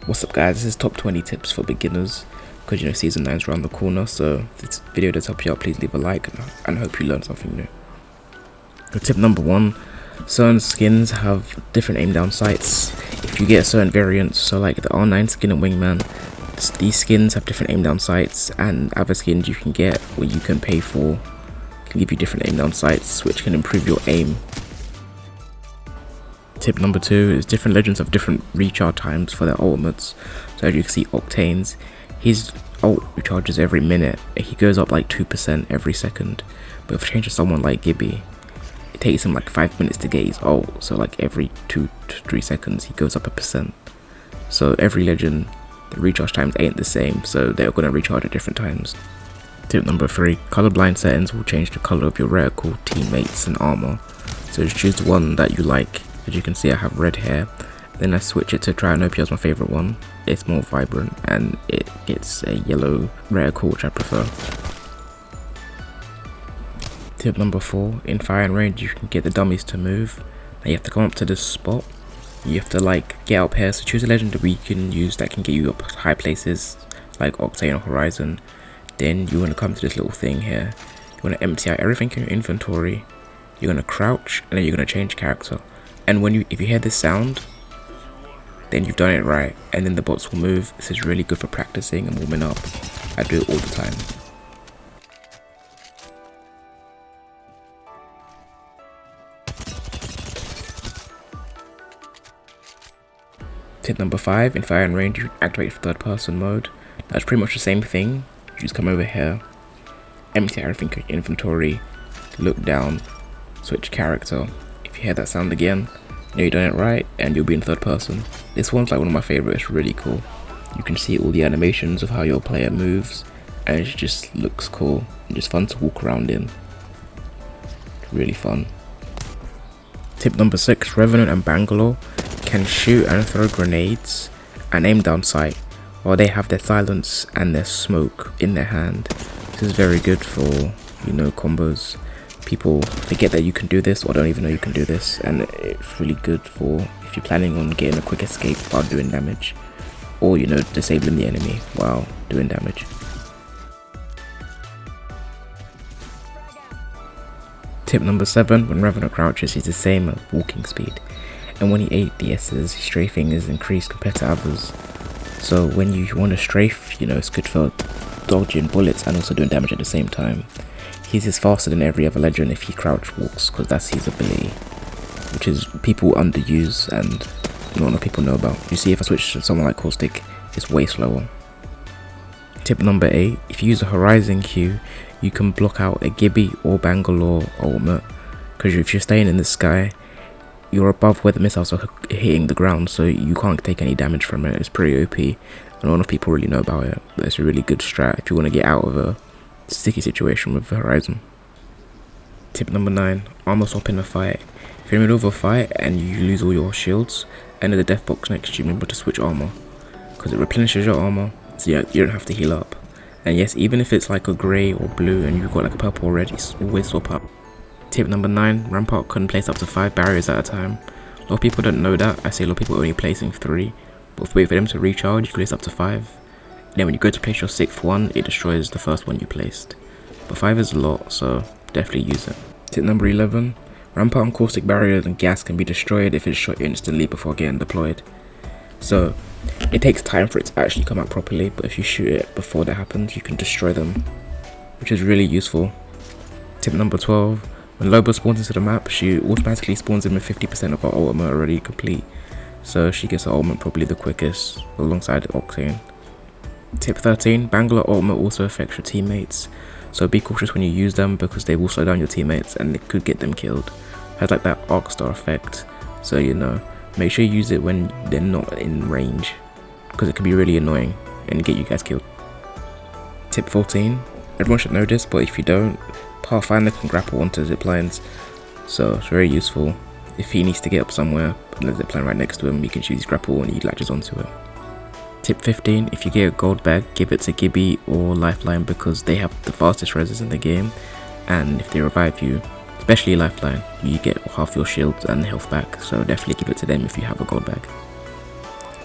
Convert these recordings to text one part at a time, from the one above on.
What's up guys, this is top 20 tips for beginners, because season 9 is around the corner, so if this video does help you out, please leave a like and I hope you learned something new. Tip number 1, certain skins have different aim down sights. If you get certain variants, so like the R9 skin and Wingman, these skins have different aim down sights, and other skins you can get or you can pay for can give you different aim down sights which can improve your aim. Tip number 2 is different legends have different recharge times for their ultimates. So as you can see, Octane's, his ult recharges every minute. He goes up like 2% every second. But if you change to someone like Gibby, it takes him like 5 minutes to get his ult. So like every 2 to 3 seconds he goes up 1%. So every legend, the recharge times ain't the same, so they're going to recharge at different times. Tip number 3, colorblind settings will change the color of your reticle, teammates and armor. So just choose the one that you like. As you can see, I have red hair, then I switch it to Trianopia as my favourite one. It's more vibrant and it gets a yellow reticle, which I prefer. Tip number 4, in fire and range you can get the dummies to move. Now you have to come up to this spot, you have to like get up here, so choose a legend that we can use that can get you up high places like Octane or Horizon. Then you want to come to this little thing here, you want to empty out everything in your inventory, you're going to crouch and then you're going to change character. And if you hear this sound, then you've done it right, and then the bots will move. This is really good for practicing and warming up. I do it all the time. Tip number 5, in fire and range you activate third person mode. That's pretty much the same thing. You just come over here, empty everything in your inventory, look down, switch character. If you hear that sound again, you know you've done it right and you'll be in third person. This one's like one of my favorites, really cool. You can see all the animations of how your player moves and it just looks cool and just fun to walk around in. Really fun. Tip number 6, Revenant and Bangla can shoot and throw grenades and aim down sight while they have their silence and their smoke in their hand. This is very good for, combos. People forget that you can do this or don't even know you can do this, and it's really good for if you're planning on getting a quick escape while doing damage, or disabling the enemy while doing damage. Tip number 7, when Revenant crouches he's the same as walking speed, and when he ADS's, his strafing is increased compared to others. So when you want to strafe, it's good for dodging bullets and also doing damage at the same time. He's just faster than every other legend if he crouch walks, because that's his ability, which is people underuse and not enough people know about. You see, if I switch to someone like Caustic, it's way slower. Tip number 8, if you use a Horizon Q, you can block out a Gibby or Bangalore ultimate, because if you're staying in the sky, you're above where the missiles are hitting the ground, so you can't take any damage from it. It's pretty OP, and not enough people really know about it, but it's a really good strat if you want to get out of a sticky situation with the Horizon. Tip number 9, armor swap in a fight. If you're in the middle of a fight and you lose all your shields, enter the death box next to you, remember to switch armor, because it replenishes your armor, so you don't have to heal up. And yes, even if it's like a grey or blue and you've got like a purple already, always swap up. Tip number 9, Rampart can place up to 5 barriers at a time. A lot of people don't know that. I see a lot of people only placing 3, but if you wait for them to recharge, you can place up to 5. Then when you go to place your 6th one, it destroys the first one you placed. But 5 is a lot, so definitely use it. Tip number 11, Rampart and caustic barriers and gas can be destroyed if it's shot instantly before getting deployed. So it takes time for it to actually come out properly, but if you shoot it before that happens, you can destroy them, which is really useful. Tip number 12, when Loba spawns into the map, she automatically spawns in with 50% of her ultimate already complete, so she gets her ultimate probably the quickest alongside Octane. Tip 13, Bangla ultimate also affects your teammates, so be cautious when you use them because they will slow down your teammates and it could get them killed. It has like that arc star effect, so make sure you use it when they're not in range, because it can be really annoying and get you guys killed. Tip 14, everyone should know this, but if you don't, Pathfinder can grapple onto Ziplines, so it's very useful. If he needs to get up somewhere, put the zipline right next to him, you can choose his grapple and he latches onto it. Tip 15, if you get a gold bag, give it to Gibby or Lifeline because they have the fastest reses in the game, and if they revive you, especially Lifeline, you get half your shields and health back, so definitely give it to them if you have a gold bag.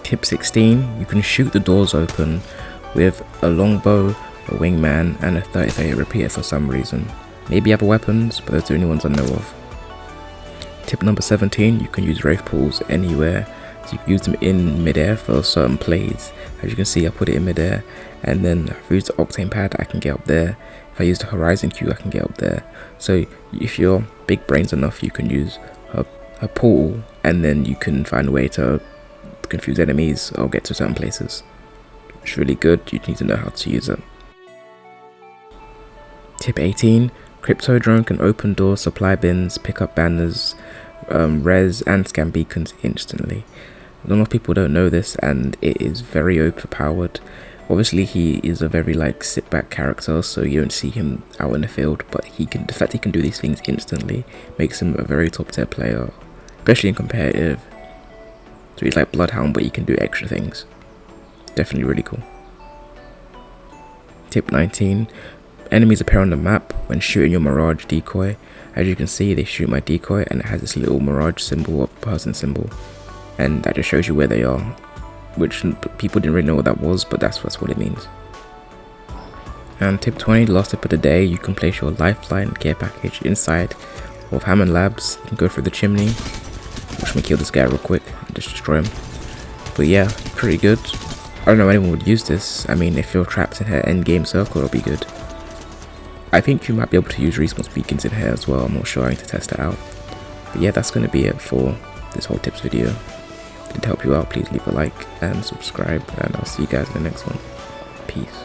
Tip 16, you can shoot the doors open with a longbow, a wingman, and a 30-30 repeater for some reason. Maybe other weapons, but those are the only ones I know of. Tip number 17, you can use Wraith Pools anywhere. So you can use them in midair for certain plays. As you can see, I put it in midair, and then if I use the Octane Pad, I can get up there. If I use the Horizon Q, I can get up there. So if you're big brains enough, you can use a portal, and then you can find a way to confuse enemies or get to certain places. It's really good, you need to know how to use it. Tip 18, Crypto Drone can open doors, supply bins, pick up banners, res and scan beacons instantly. A lot of people don't know this, and it is very overpowered. Obviously he is a very sit back character, so you don't see him out in the field, but the fact he can do these things instantly makes him a very top tier player, especially in competitive. So he's like Bloodhound, but he can do extra things. Definitely really cool. Tip 19, enemies appear on the map when shooting your Mirage decoy. As you can see, they shoot my decoy and it has this little Mirage symbol or person symbol, and that just shows you where they are, which people didn't really know what that was, but that's what it means. And tip 20, last tip of the day, you can place your lifeline care package inside of Hammond Labs. You can go through the chimney. Watch me kill this guy real quick and just destroy him. But yeah, pretty good. I don't know anyone would use this. I mean, if you're trapped in her end game circle, it'll be good. I think you might be able to use response beacons in here as well. I'm not sure, I need to test it out. But yeah, that's going to be it for this whole tips video. If it helped you out, please leave a like and subscribe, and I'll see you guys in the next one. Peace.